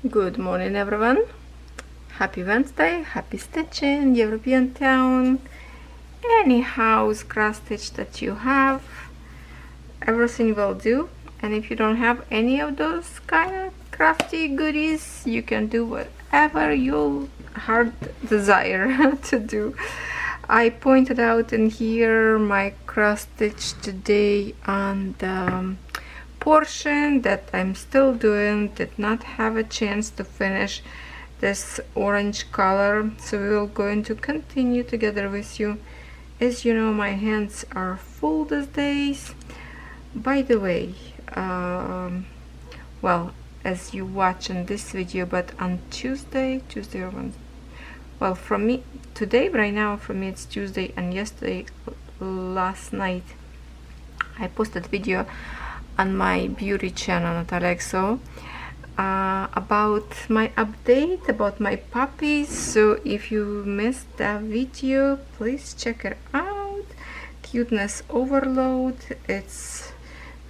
Good morning, everyone. Happy Wednesday, happy stitching, European town, any house cross stitch that you have, everything will do. And if you don't have any of those kind of crafty goodies, you can do whatever your heart desire to do. I pointed out in here my cross stitch today on the portion that I'm still doing. Did not have a chance to finish this orange color, so we will going to continue together with you. As you know, my hands are full these days. By the way, well, as you watch in this video, but on Tuesday or Wednesday, well, from me today, right now for me it's Tuesday, and yesterday, last night, I posted video on my beauty channel Nataliyaxo about my update about my puppies. So if you missed that video, please check it out. Cuteness overload.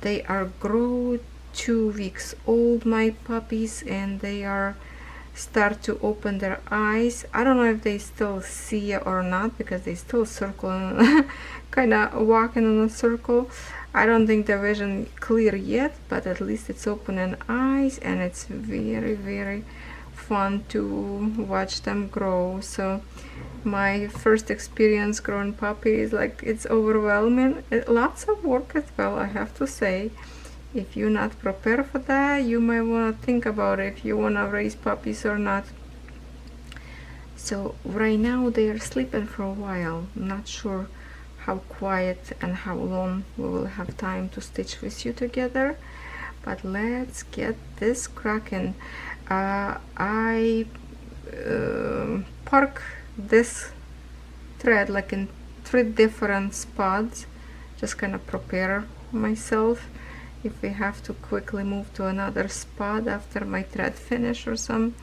They are grown 2 weeks old, my puppies, and they are start to open their eyes. I don't know if they still see it or not, because they still circle kind of walking in a circle. I don't think the vision clear yet, but at least it's opening eyes, and it's very, very fun to watch them grow. So my first experience growing puppy is like, it's overwhelming. Lots of work as well, I have to say. If you're not prepared for that, you might want to think about if you want to raise puppies or not. So right now they are sleeping for a while. I'm not sure how quiet and how long we will have time to stitch with you together, but let's get this cracking. I park this thread like in 3 different spots, just kind of prepare myself if we have to quickly move to another spot after my thread finish or some.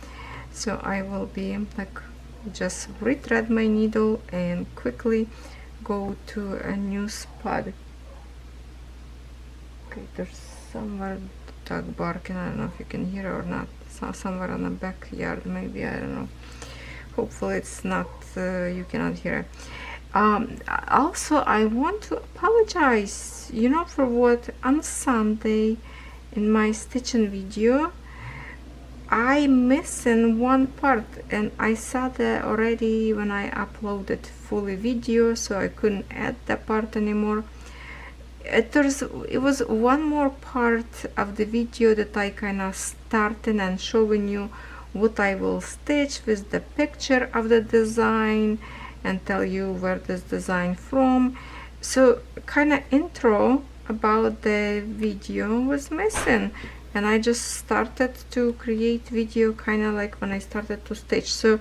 So I will be like, just retread my needle and quickly go to a new spot. Okay, there's somewhere dog barking. I don't know if you can hear it or not. It's somewhere in the backyard, maybe, I don't know. Hopefully it's not, you cannot hear it. Also, I want to apologize, you know, for what on Sunday in my stitching video I missing one part, and I saw that already when I uploaded fully video, so I couldn't add that part anymore. It was one more part of the video that I kind of started and showing you what I will stitch with the picture of the design and tell you where this design from. So kind of intro about the video was missing, and I just started to create video kind of like when I started to stitch. So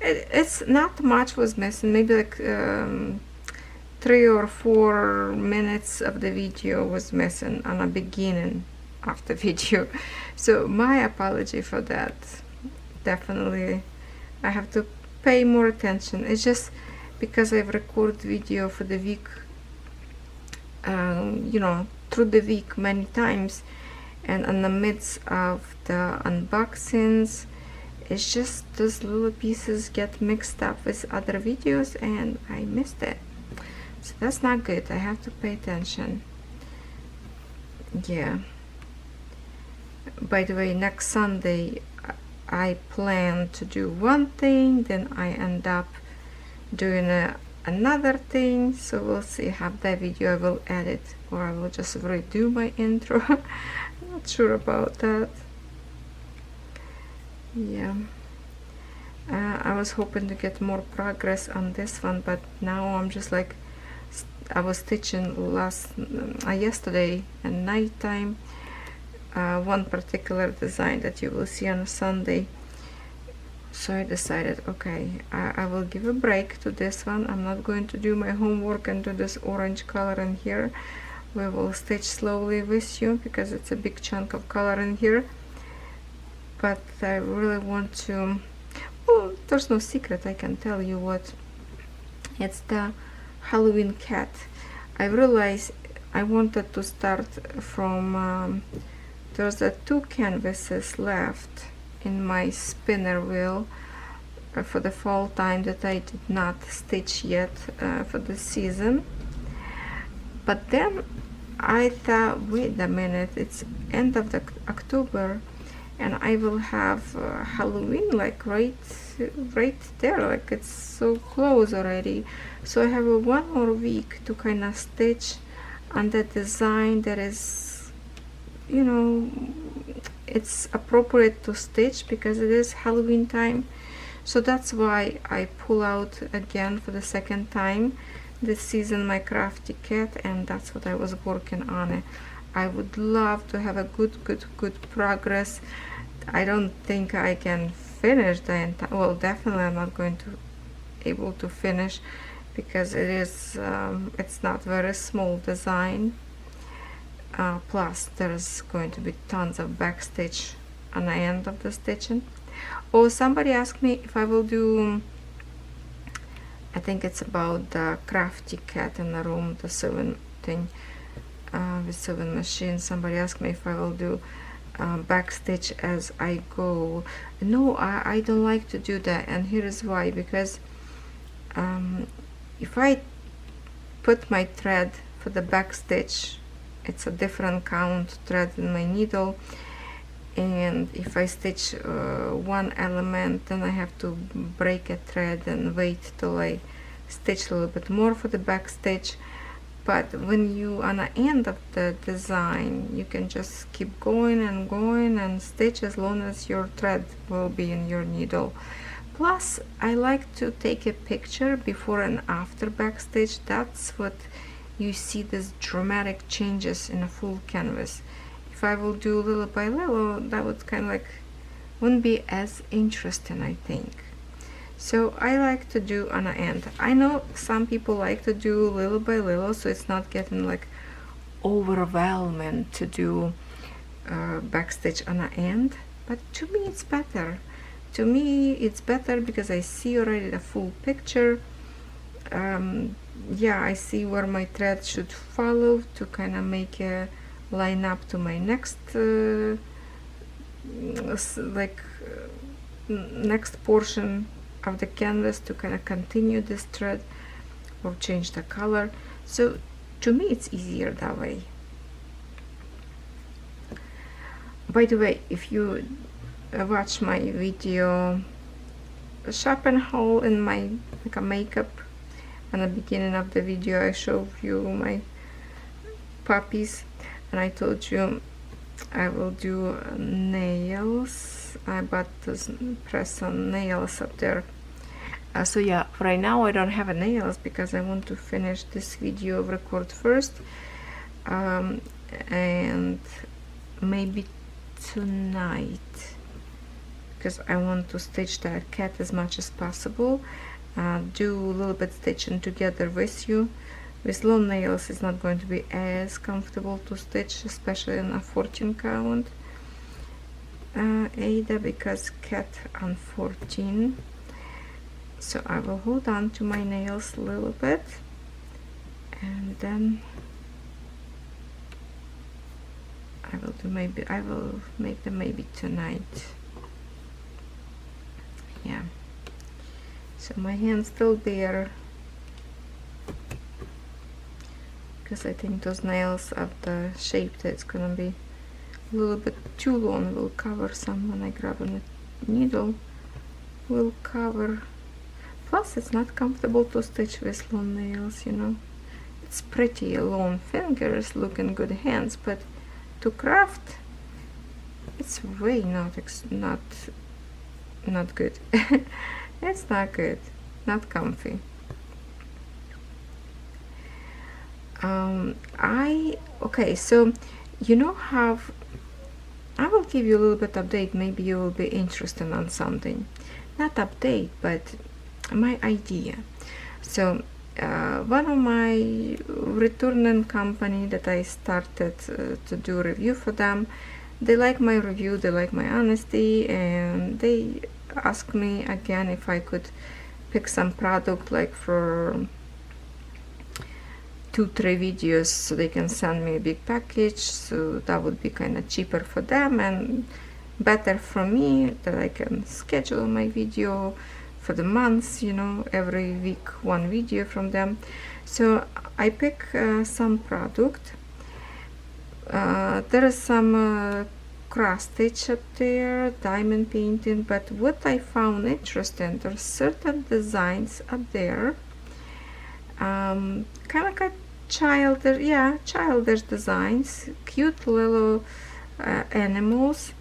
it's not much was missing, maybe like 3 or 4 minutes of the video was missing on the beginning of the video. So my apology for that. Definitely I have to pay more attention. It's just because I've recorded video for the week, you know, through the week many times, and in the midst of the unboxings, it's just those little pieces get mixed up with other videos and I missed it. So that's not good. I have to pay attention. Yeah. By the way, next Sunday I plan to do one thing, then I end up doing another thing. So we'll see how that video I will edit, or I will just redo my intro. I'm not sure about that. Yeah. I was hoping to get more progress on this one, but now I'm just like, I was stitching yesterday at night time, one particular design that you will see on Sunday. So I decided, okay, I will give a break to this one. I'm not going to do my homework and do this orange color in here. We will stitch slowly with you because it's a big chunk of color in here. But I really want to, well, there's no secret, I can tell you what. It's the Halloween cat. I realized I wanted to start from, there's 2 canvases left, in my spinner wheel for the fall time that I did not stitch yet for the season. But then I thought, wait a minute, it's end of the October and I will have Halloween like right there, like it's so close already. So I have one more week to kind of stitch on that design that is, you know, it's appropriate to stitch because it is Halloween time. So that's why I pull out again for the second time this season my crafty cat, and that's what I was working on. I would love to have a good progress. I don't think I can finish the entire, well, definitely I'm not going to able to finish because it is it's not very small design, plus there's going to be tons of backstitch on the end of the stitching. Oh, somebody asked me if I will do, I think it's about the crafty cat in the room, the sewing thing with sewing machine. Somebody asked me if I will do backstitch as I go. No, I don't like to do that, and here is why. Because if I put my thread for the backstitch, it's a different count thread in my needle, and if I stitch one element, then I have to break a thread and wait till I stitch a little bit more for the back stitch. But when you on the end of the design, you can just keep going and stitch as long as your thread will be in your needle. Plus I like to take a picture before and after backstitch. That's what you see, these dramatic changes in a full canvas. If I will do little by little, that would kind of like wouldn't be as interesting, I think. So I like to do on the end. I know some people like to do little by little, so it's not getting like overwhelming to do backstitch on the end, but to me it's better. To me it's better because I see already the full picture. Yeah, I see where my thread should follow to kind of make a line up to my next next portion of the canvas, to kind of continue this thread or change the color. So to me it's easier that way. By the way, if you watch my video shop and haul in my makeup, at the beginning of the video I showed you my puppies, and I told you I will do nails. I bought this press-on nails up there. So yeah, right now I don't have a nails because I want to finish this video record first, and maybe tonight, because I want to stitch that cat as much as possible, do a little bit stitching together with you. With long nails it's not going to be as comfortable to stitch, especially in a 14 count Ada, because cat on 14. So I will hold on to my nails a little bit, and then I will make them maybe tonight. Yeah. So my hand's still bare because I think those nails of the shape that it's gonna be a little bit too long will cover some when I grab a needle, will cover. Plus it's not comfortable to stitch with long nails, you know. It's pretty long fingers, looking good hands, but to craft it's way not good. It's not good, not comfy. Okay, so you know how I will give you a little bit update, maybe you will be interested on something, not update but my idea. So one of my returning company that I started to do review for them, they like my review, they like my honesty, and they asked me again if I could pick some product like for 2-3 videos, so they can send me a big package, so that would be kind of cheaper for them, and better for me, that I can schedule my video for the months, you know, every week one video from them. So I pick some product. There is some cross stitch up there, diamond painting, but what I found interesting, there's certain designs up there, kind of like a childish designs, cute little animals,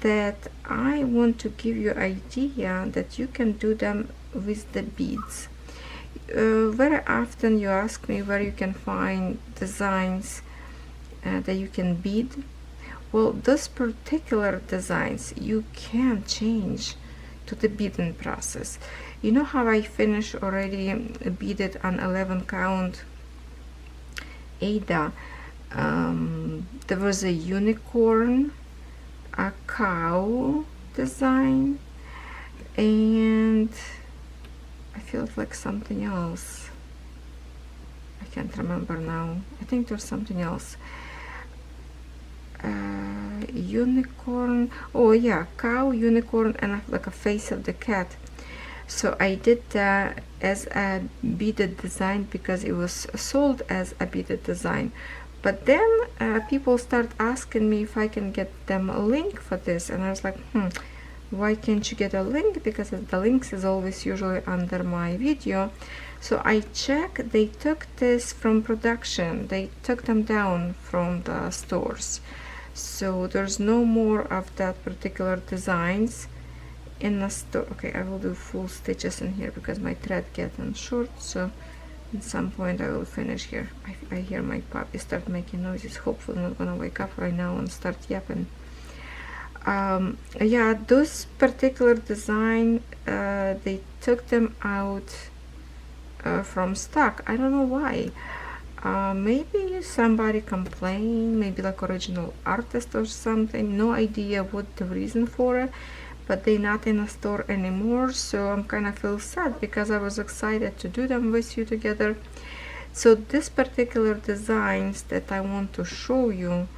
that I want to give you idea that you can do them with the beads. Very often you ask me where you can find designs that you can bead. Well, those particular designs you can change to the beading process. You know how I finished already beaded on 11 count Ada. There was a unicorn, a cow design, and I feel like something else. I can't remember now. I think there's something else. Unicorn. Oh yeah, cow, unicorn, and like a face of the cat. So I did that as a beaded design because it was sold as a beaded design. But then people start asking me if I can get them a link for this, and I was like, why can't you get a link? Because the links is always usually under my video. So I checked, they took this from production, they took them down from the stores. So there's no more of that particular designs in the store. Okay, I will do full stitches in here because my thread getting short, so at some point I will finish here. I hear my puppy start making noises. Hopefully not gonna wake up right now and start yapping. Yeah, those particular design, they took them out from stock. I don't know why. Maybe somebody complained, maybe like original artist or something. No idea what the reason for it, but they're not in a store anymore. So I'm kind of feel sad because I was excited to do them with you together. So this particular designs that I want to show you,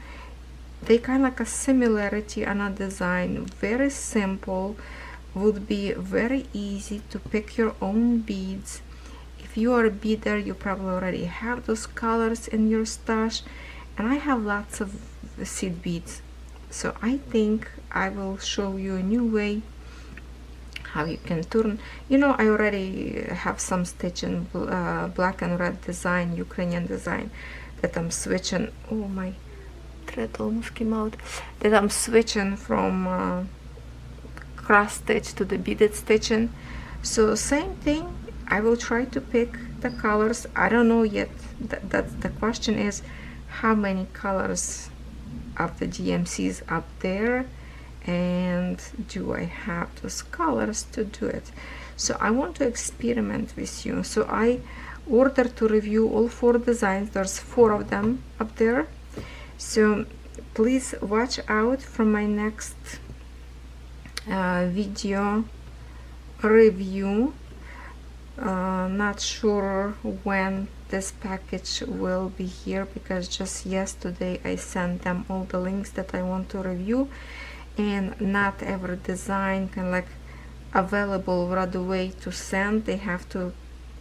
they kind of like a similarity on a design, very simple, would be very easy to pick your own beads. If you are a beader, you probably already have those colors in your stash, and I have lots of seed beads. So I think I will show you a new way how you can turn. You know, I already have some stitching black and red design, Ukrainian design, that I'm switching. Oh, my thread almost came out. That I'm switching from cross stitch to the beaded stitching. So same thing, I will try to pick the colors. I don't know yet. That's the question, is how many colors of the DMCs up there, and do I have those colors to do it. So I want to experiment with you. So I ordered to review all 4 designs. There's 4 of them up there. So please watch out for my next video review. Not sure when this package will be here, because just yesterday I sent them all the links that I want to review, and not every design kind of like available right away to send. They have to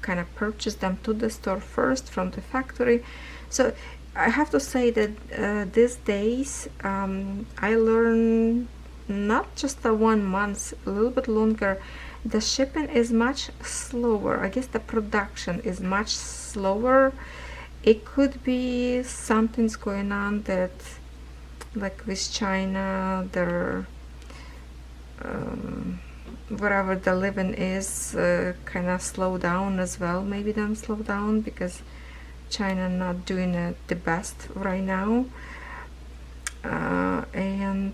kind of purchase them to the store first from the factory. So I have to say that these days I learned, not just the 1 month, a little bit longer, the shipping is much slower. I guess the production is much slower. It could be something's going on that, like with China, their wherever the living is kind of slow down as well. Maybe them slow down because China not doing it the best right now, and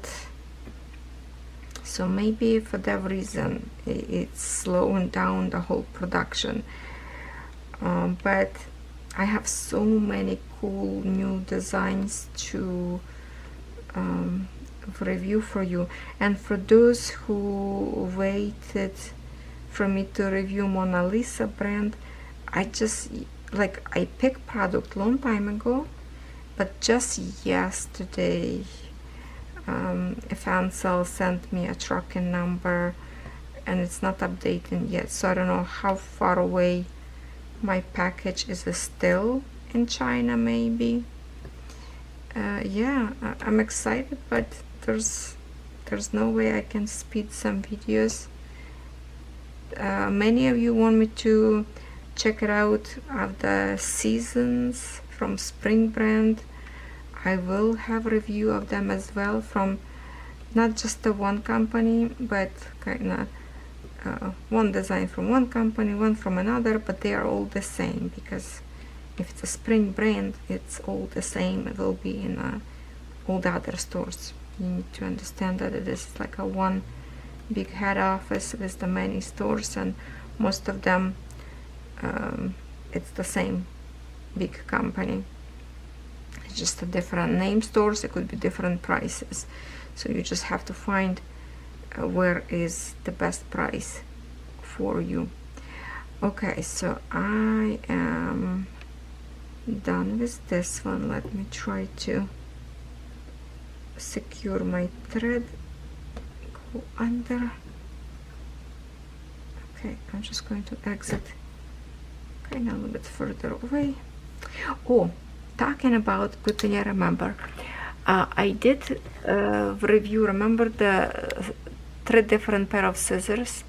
so maybe for that reason it's slowing down the whole production. But I have so many cool new designs to review for you, and for those who waited for me to review Mona Lisa brand, I picked product long time ago, but just yesterday a fansel sent me a tracking number and it's not updating yet, so I don't know how far away my package is still in China. Maybe yeah, I'm excited, but there's no way I can speed some videos. Many of you want me to check it out of the seasons from Spring brand. I will have a review of them as well, from not just the one company, but kind of one design from one company, one from another, but they are all the same, because if it's a Spring brand, it's all the same. It will be in all the other stores. You need to understand that it is like a one big head office with the many stores, and most of them it's the same big company. It's just a different name stores. It could be different prices, so you just have to find where is the best price for you. Okay, so I am done with this one. Let me try to secure my thread. Go under. Okay, I'm just going to exit kind of a little bit further away. Oh, talking about, good thing I remember, I did review, remember the 3 different pair of scissors,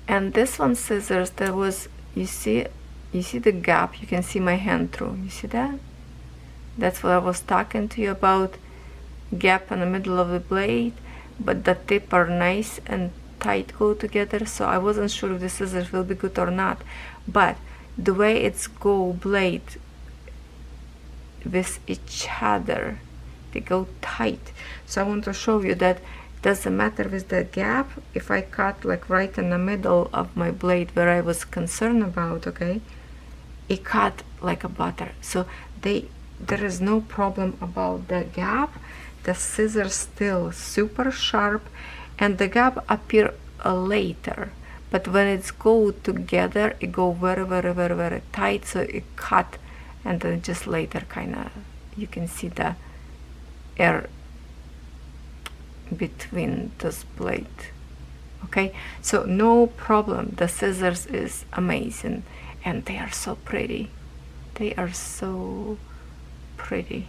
and this one scissors, there was, you see the gap, you can see my hand through, you see that? That's what I was talking to you about, gap in the middle of the blade, but the tip are nice and tight go together, so I wasn't sure if the scissors will be good or not, but the way it's go blade with each other, they go tight. So I want to show you that it doesn't matter with the gap. If I cut like right in the middle of my blade where I was concerned about, okay, it cut like a butter. So there is no problem about the gap. The scissors still super sharp, and the gap appear later, but when it's go together, it go very, very, very, very tight, so it cut, and then just later kind of you can see the air between this blade. Okay, so no problem. The scissors is amazing, and they are so pretty. They are so pretty.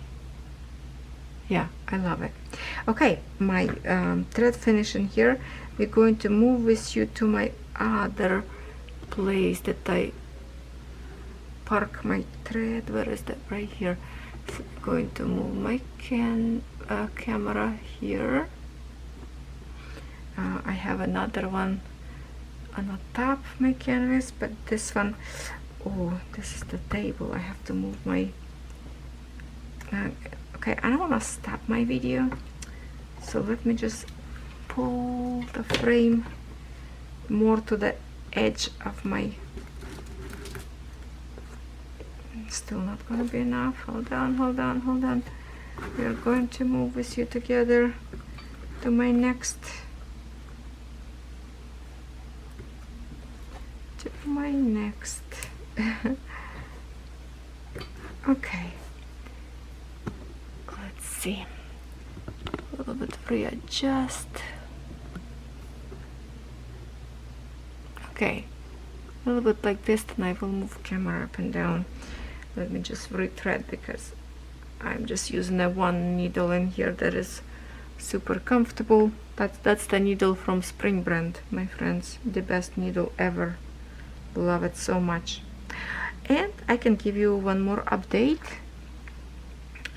Yeah, I love it. Okay, my thread finishing here. We're going to move with you to my other place that I park my thread. Where is that? Right here. So I'm going to move my camera here. I have another one on the top of my canvas, but this one, oh, this is the table. I have to move my okay, I don't want to stop my video, so let me just pull the frame more to the edge of my, still not going to be enough. Hold on, hold on, hold on. We are going to move with you together to my next, okay, let's see, a little bit readjust. Okay, a little bit like this, then I will move camera up and down. Let me just rethread, because I'm just using a one needle in here that is super comfortable. That's the needle from Spring brand, my friends, the best needle ever. Love it so much. And I can give you one more update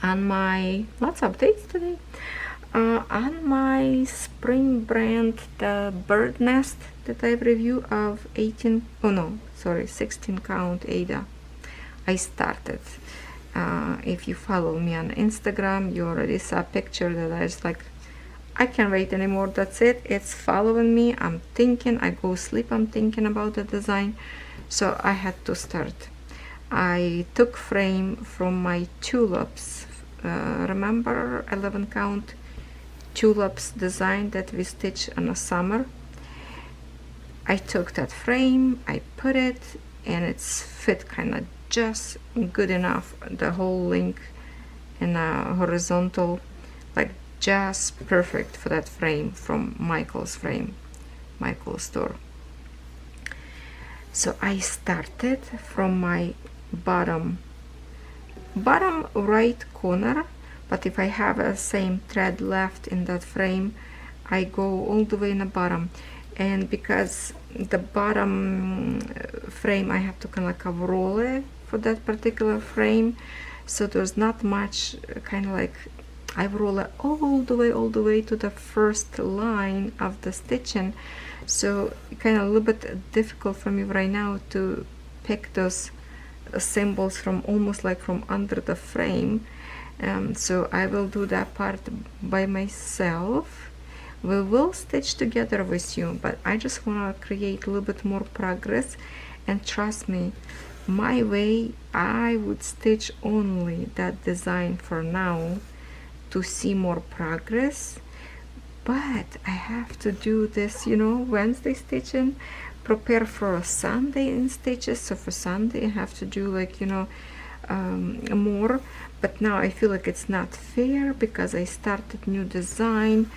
on my, lots of updates today, on my Spring brand, the bird nest that I review of 16 count Ada. I started. If you follow me on Instagram, you already saw a picture that I was like, I can't wait anymore. That's it. It's following me. I'm thinking. I go sleep. I'm thinking about the design. So I had to start. I took frame from my tulips. Remember 11 count tulips design that we stitched in the summer? I took that frame. I put it, and it's fit kind of just good enough. The whole length in a horizontal like just perfect for that frame from Michael's store. So I started from my bottom right corner, but if I have a same thread left in that frame, I go all the way in the bottom. And because the bottom frame I have to kind of like a roll it for that particular frame, so there's not much kind of like I roll it all the way to the first line of the stitching. So kind of a little bit difficult for me right now to pick those symbols from almost like from under the frame. So I will do that part by myself. We will stitch together with you, but I just want to create a little bit more progress, and trust me, my way, I would stitch only that design for now to see more progress. But I have to do this, you know, Wednesday stitching, prepare for a Sunday in stitches. So for Sunday I have to do like, you know, more. But now I feel like it's not fair because I started new design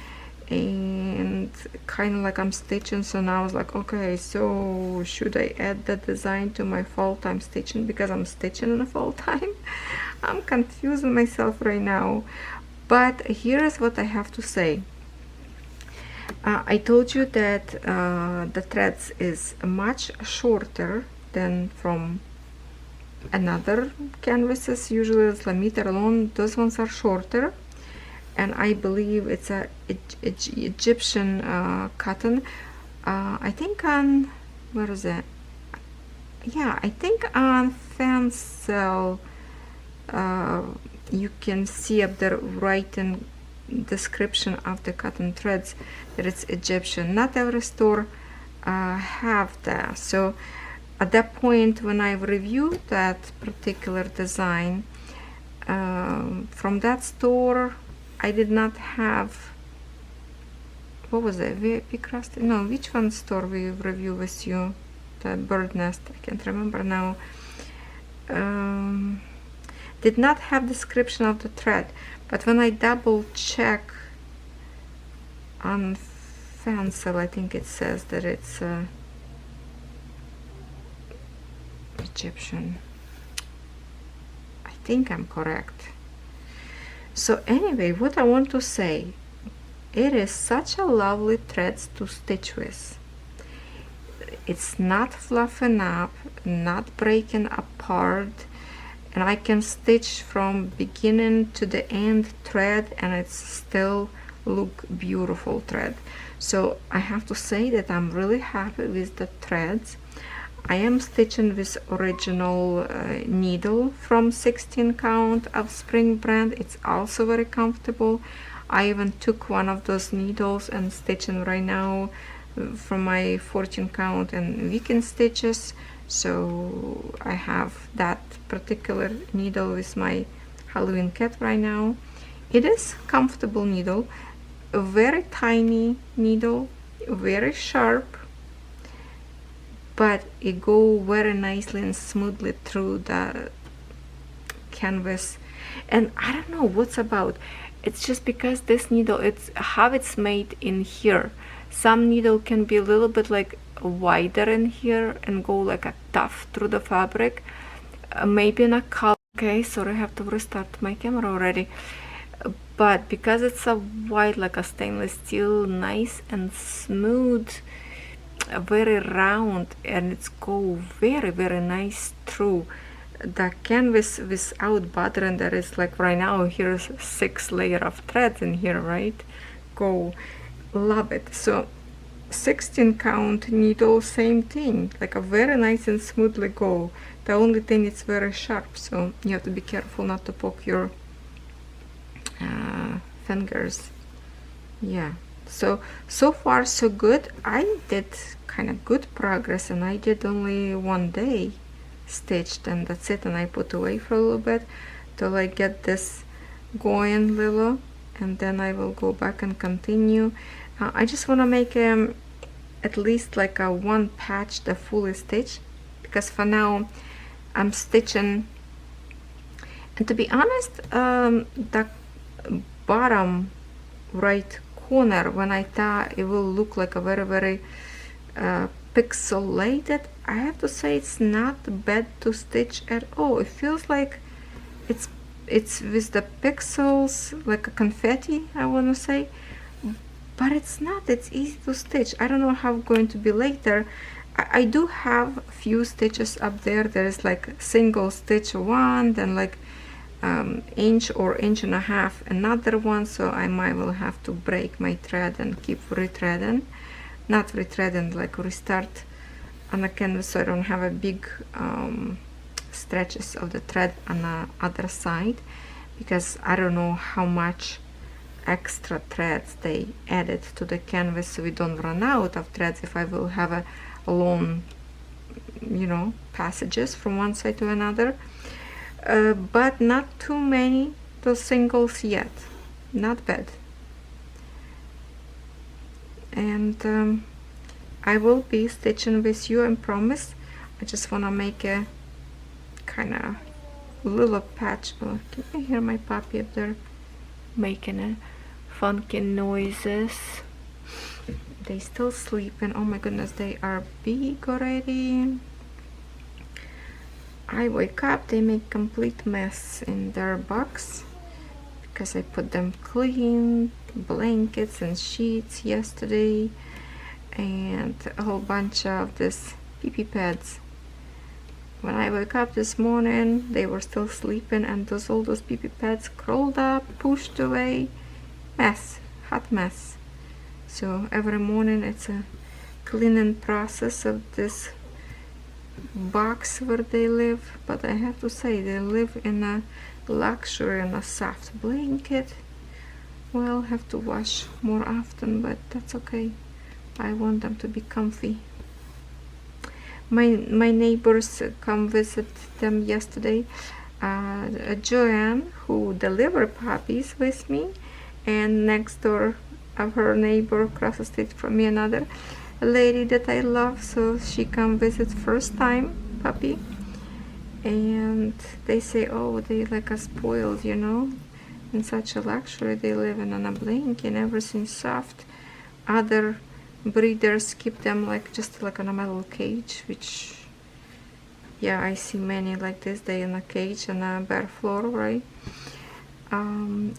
and kind of like I'm stitching. So now I was like, okay, so should I add that design to my fall time stitching because I'm stitching in the fall time? I'm confusing myself right now. But here's what I have to say. I told you that the threads is much shorter than from another canvases. Usually it's a meter long. Those ones are shorter, and I believe it's a Egyptian cotton. I think on, where is it? Yeah, I think on FANSELLS you can see up there writing description of the cotton threads that it's Egyptian. Not every store have that. So at that point when I reviewed that particular design from that store, I did not have, what was it, VIP Crust? No, which one store we review with you? The bird nest, I can't remember now. Did not have description of the thread, but when I double check on FANSELLS, I think it says that it's Egyptian. I think I'm correct. So anyway, what I want to say, it is such a lovely thread to stitch with. It's not fluffing up, not breaking apart, and I can stitch from beginning to the end thread and it's still look beautiful thread. So I have to say that I'm really happy with the threads. I am stitching with original needle from 16 count of Spring brand. It's also very comfortable. I even took one of those needles and stitching right now from my 14 count and weekend stitches. So I have that particular needle with my Halloween cat right now. It is comfortable needle, a very tiny needle, very sharp, but it go very nicely and smoothly through the canvas. And I don't know what's about, it's just because this needle, it's how it's made in here. Some needle can be a little bit like wider in here and go like a tough through the fabric, maybe in a color. Okay, sorry, I have to restart my camera already. But because it's a wide, like a stainless steel, nice and smooth, very round, and it's go very nice through the canvas without bothering. There is like right now here's 6 layers of threads in here, right? Go, love it. So 16 count needle, same thing, like a very nice and smoothly go. The only thing it's very sharp, so you have to be careful not to poke your fingers. Yeah, so far so good. I did kind of good progress, and I did only 1 day stitched, and that's it. And I put away for a little bit till I get this going little, and then I will go back and continue. I just want to make at least like a 1 patch the fully stitch, because for now I'm stitching, and to be honest, the bottom right corner, when I tie, it will look like a very pixelated. I have to say it's not bad to stitch at all. It feels like it's with the pixels like a confetti, I want to say, but it's not. It's easy to stitch. I don't know how it's going to be later. I do have a few stitches up there. There's like single stitch one, then like inch or inch and a half another one, so I might will have to break my thread and keep rethreading, not rethreading, like restart on the canvas, so I don't have a big stretches of the thread on the other side, because I don't know how much extra threads they added to the canvas, so we don't run out of threads if I will have a long, you know, passages from one side to another. But not too many those singles yet. Not bad. And I will be stitching with you, I promise. I just want to make a kind of little patch. Oh, can you hear my puppy up there making a funky noises? They still sleeping. Oh my goodness, they are big already. I wake up, they make complete mess in their box because I put them clean, blankets and sheets yesterday, and a whole bunch of this pee-pee pads. When I woke up this morning, they were still sleeping, and all those pee-pee pads crawled up, pushed away, mess, hot mess. So every morning it's a cleaning process of this box where they live, but I have to say they live in a luxury and a soft blanket. Well, have to wash more often, but that's okay. I want them to be comfy. My neighbors come visit them yesterday. Joanne, who delivered puppies with me, and next door of her neighbor across the street from me, another lady that I love, so she come visit first time puppy, and they say, oh, they like us spoiled, you know, in such a luxury. They live in a blanket and everything soft. Other breeders keep them like just like in a metal cage, which, yeah, I see many like this. They in a cage on a bare floor, right? And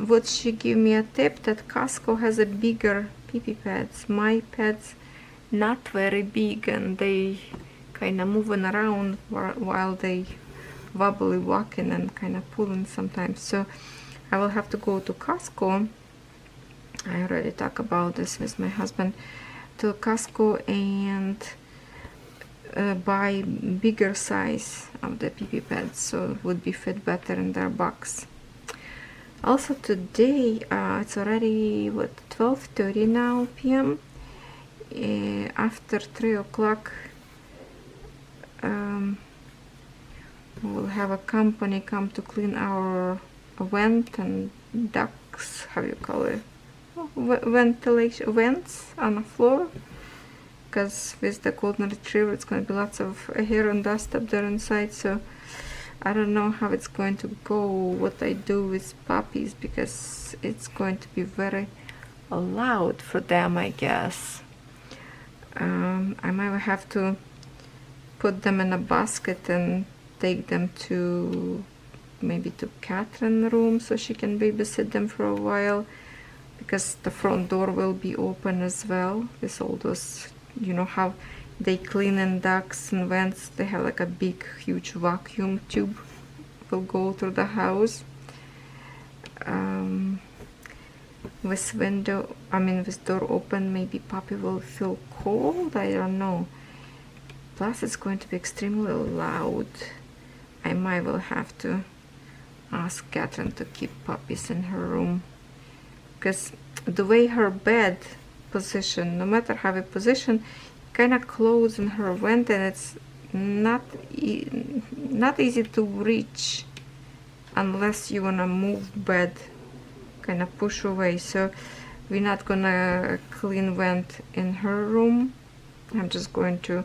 what she gave me a tip that Costco has a bigger pee-pee pads. My pads not very big, and they kind of moving around while they wobbly walking and kind of pulling sometimes. So I will have to go to Costco. I already talked about this with my husband, to Costco and buy bigger size of the pee-pee pads, so it would be fit better in their box. Also today, it's already what, 12:30 now p.m. After 3 o'clock, we'll have a company come to clean our vent and ducts, how you call it, ventilation vents on the floor, because with the golden retriever it's going to be lots of hair and dust up there inside. So I don't know how it's going to go, what I do with puppies, because it's going to be very loud for them, I guess. I might have to put them in a basket and take them to maybe to Catherine's room so she can babysit them for a while, because the front door will be open as well with all those, you know how they clean in ducts and vents. They have like a big huge vacuum tube will go through the house. With window, with door open, maybe puppy will feel cold, I don't know. Plus it's going to be extremely loud. I might will have to ask Catherine to keep puppies in her room, because the way her bed position, no matter how it position, kind of close in her vent, and it's not easy to reach unless you wanna move bed, kind of push away. So we're not gonna clean vent in her room. I'm just going to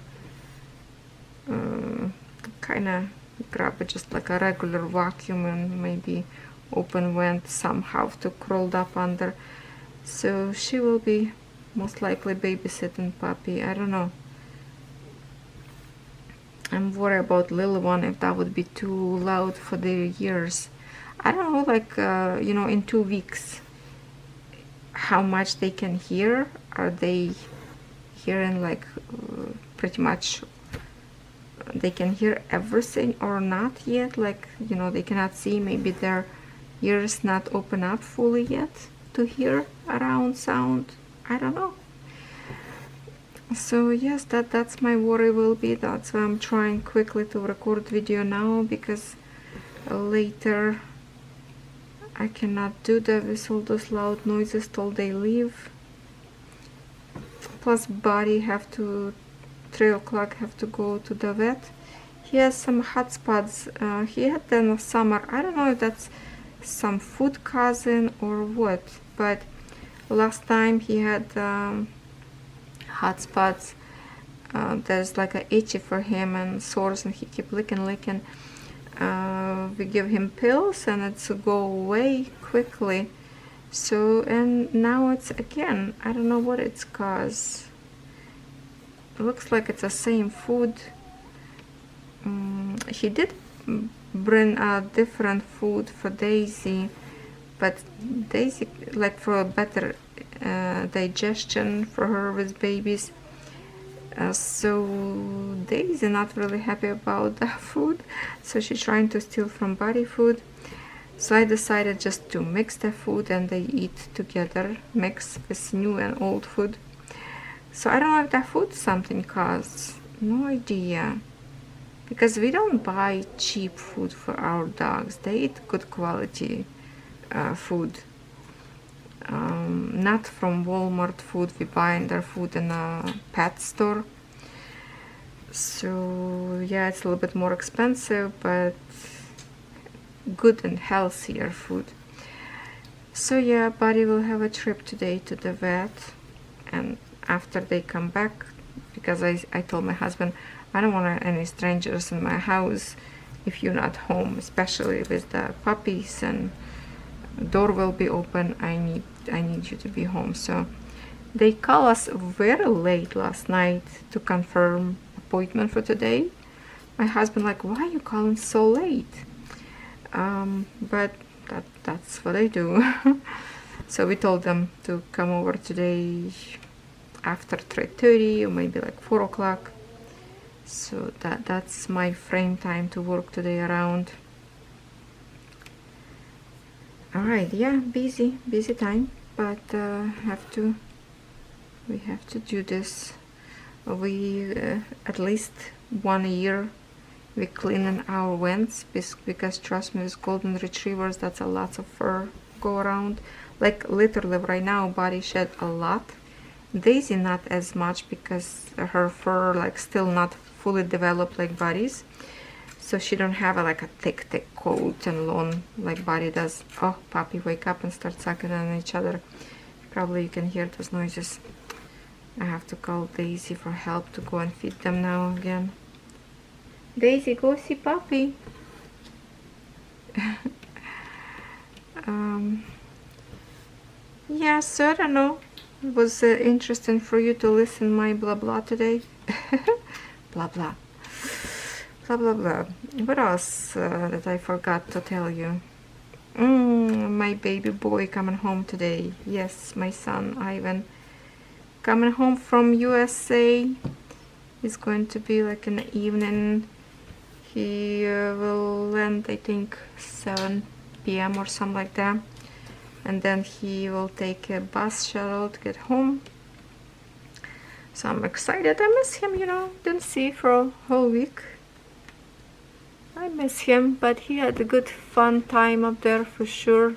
kind of grab it just like a regular vacuum and maybe open vent somehow to crawled up under. So she will be most likely babysitting puppy. I don't know. I'm worried about little one, if that would be too loud for their ears. I don't know, like, you know, in 2 weeks, how much they can hear. Are they hearing like pretty much, they can hear everything or not yet? Like, you know, they cannot see, maybe their ears not open up fully yet to hear around sound. I don't know. So yes, that's my worry will be. That's why I'm trying quickly to record video now, because later I cannot do that with all those loud noises till they leave. Plus Buddy have to 3 o'clock have to go to the vet. He has some hot spots. He had them in the summer. I don't know if that's some food cousin or what, but last time he had hot spots. There's like a itchy for him and sores, and he keep licking. We give him pills and it's go away quickly. So, and now it's again, I don't know what it's caused. It looks like it's the same food. He did bring a different food for Daisy, but Daisy, like for a better digestion for her with babies. So Daisy not really happy about that food, so she's trying to steal from Buddy food. So I decided just to mix the food and they eat together, mix with new and old food. So I don't know if that food something costs, no idea, because we don't buy cheap food for our dogs. They eat good quality food. Not from Walmart food. We buy their food in a pet store. So yeah, it's a little bit more expensive, but good and healthier food. So yeah, Buddy will have a trip today to the vet, and after they come back, because I told my husband I don't want any strangers in my house if you're not home, especially with the puppies, and door will be open. I need you to be home. So they call us very late last night to confirm appointment for today. My husband like, why are you calling so late? But that's what I do. So we told them to come over today after 3:30 or maybe like 4 o'clock. So that's my frame time to work today around. All right, yeah, busy time, but we have to do this. We at least 1 year we cleaning our vents, because trust me, with golden retrievers, that's a lot of fur go around. Like literally right now, Buddy shed a lot. Daisy not as much, because her fur like still not fully developed like Buddy's. So she don't have like a thick coat and lawn like Buddy does. Oh, puppy, wake up and start sucking on each other. Probably you can hear those noises. I have to call Daisy for help to go and feed them now again. Daisy, go see puppy. Yeah, so I don't know. It was interesting for you to listen my blah blah today. Blah blah. Blah blah blah. What else that I forgot to tell you? My baby boy coming home today. Yes, my son Ivan coming home from USA. It's going to be like an evening. He will land, I think, 7 p.m. or something like that, and then he will take a bus shuttle to get home. So I'm excited. I miss him, you know, didn't see for a whole week. I miss him, but he had a good fun time up there for sure.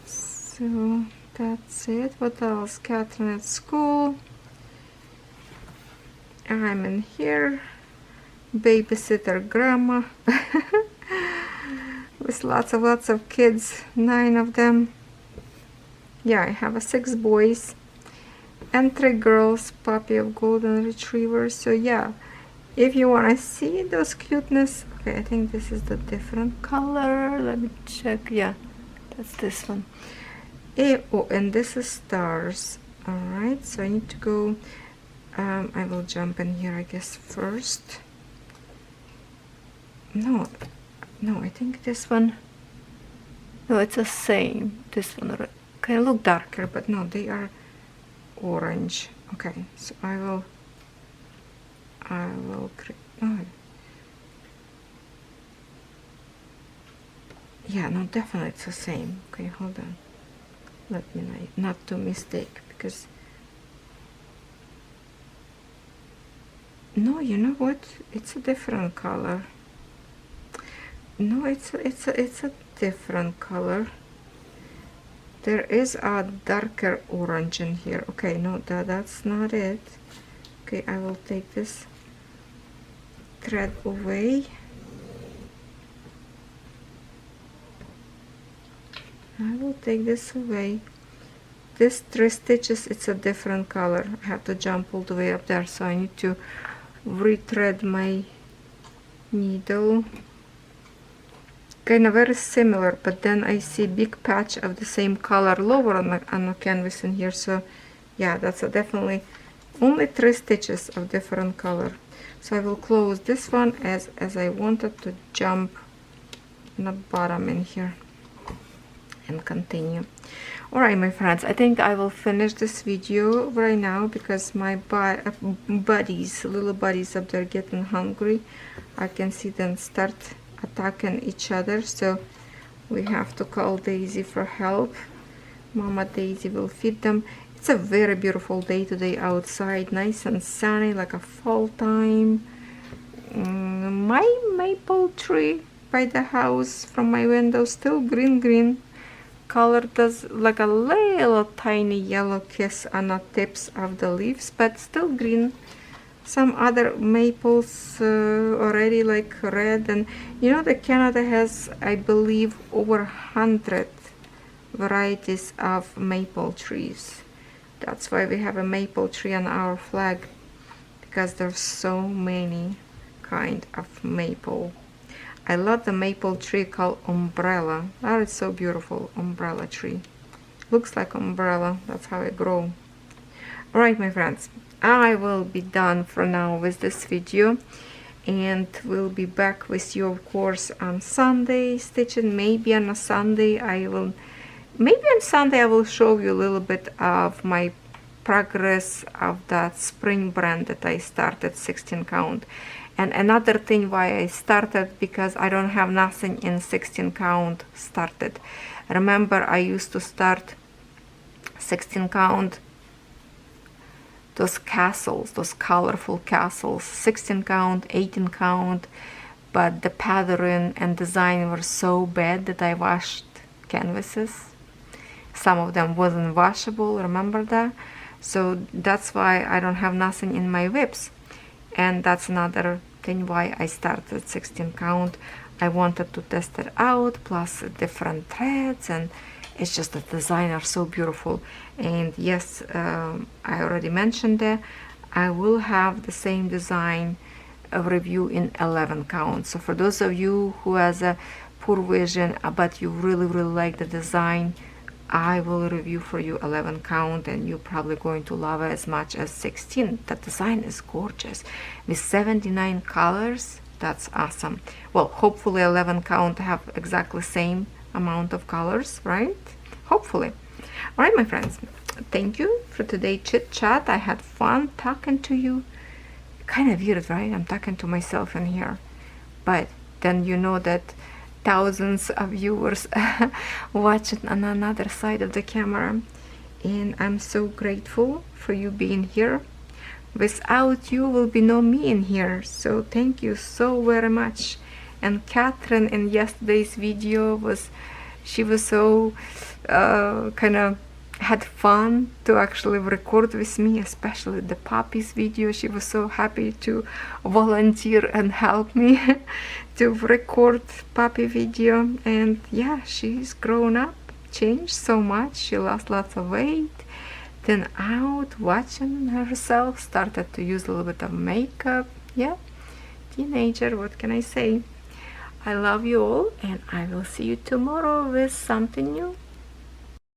So that's it. What else? Catherine at school. I'm in here. Babysitter grandma. With lots of kids, 9 of them. Yeah, I have 6 boys and 3 girls, puppy of golden retrievers. So yeah, if you want to see those cuteness. Okay, I think this is the different color. Let me check. Yeah, that's this one. Oh, and this is stars. All right, so I need to go. I will jump in here, I guess, first. No, I think this one. No, it's the same. This one can look darker, but no, they are orange. Okay, so I will create. Oh. Yeah, no, definitely it's the same. Okay, hold on. Let me not to mistake, because no, you know what? It's a different color. No, it's a different color. There is a darker orange in here. Okay, no, that's not it. Okay, I will take this thread away. I will take this away. This 3 stitches, it's a different color. I have to jump all the way up there, so I need to rethread my needle. Kind of very similar, but then I see big patch of the same color lower on the canvas in here. So yeah, that's definitely only 3 stitches of different color. So I will close this one as I wanted to jump in the bottom in here and continue. Alright, my friends, I think I will finish this video right now because my buddies, little buddies up there, getting hungry. I can see them start attacking each other, so we have to call Daisy for help. Mama Daisy will feed them. It's a very beautiful day today outside, nice and sunny, like a fall time. My maple tree by the house from my window still green color, does like a little tiny yellow kiss on the tips of the leaves, but still green. Some other maples already like red, and you know that Canada has, I believe, over 100 varieties of maple trees. That's why we have a maple tree on our flag, because there's so many kind of maple. I love the maple tree called umbrella. That is so beautiful, umbrella tree. Looks like umbrella, that's how it grows. Alright, my friends, I will be done for now with this video, and we'll be back with you, of course, on Sunday stitching. Maybe on a Sunday I will show you a little bit of my progress of that spring brand that I started 16 count. And another thing why I started, because I don't have nothing in 16 count started. Remember, I used to start 16 count, those castles, those colorful castles, 16 count, 18 count, but the pattern and design were so bad that I washed canvases. Some of them wasn't washable, remember that? So that's why I don't have nothing in my whips. And that's another thing why I started 16 count. I wanted to test it out, plus different threads, and it's just the design are so beautiful. And yes, I already mentioned that I will have the same design review in 11 count. So for those of you who has a poor vision but you really like the design, I will review for you 11 count, and you're probably going to love it as much as 16. The design is gorgeous with 79 colors. That's awesome. Well, hopefully 11 count have exactly same amount of colors, right? Hopefully. All right, my friends, thank you for today chit chat. I had fun talking to you. Kind of weird, right? I'm talking to myself in here, but then you know that thousands of viewers watching on another side of the camera, and I'm so grateful for you being here. Without you will be no me in here, so thank you so very much. And Catherine in yesterday's video she was so kind of had fun to actually record with me, especially the puppies video. She was so happy to volunteer and help me to record puppy video. And yeah, she's grown up, changed so much. She lost lots of weight, then out watching herself, started to use a little bit of makeup. Yeah, teenager. What can I say? I love you all, and I will see you tomorrow with something new.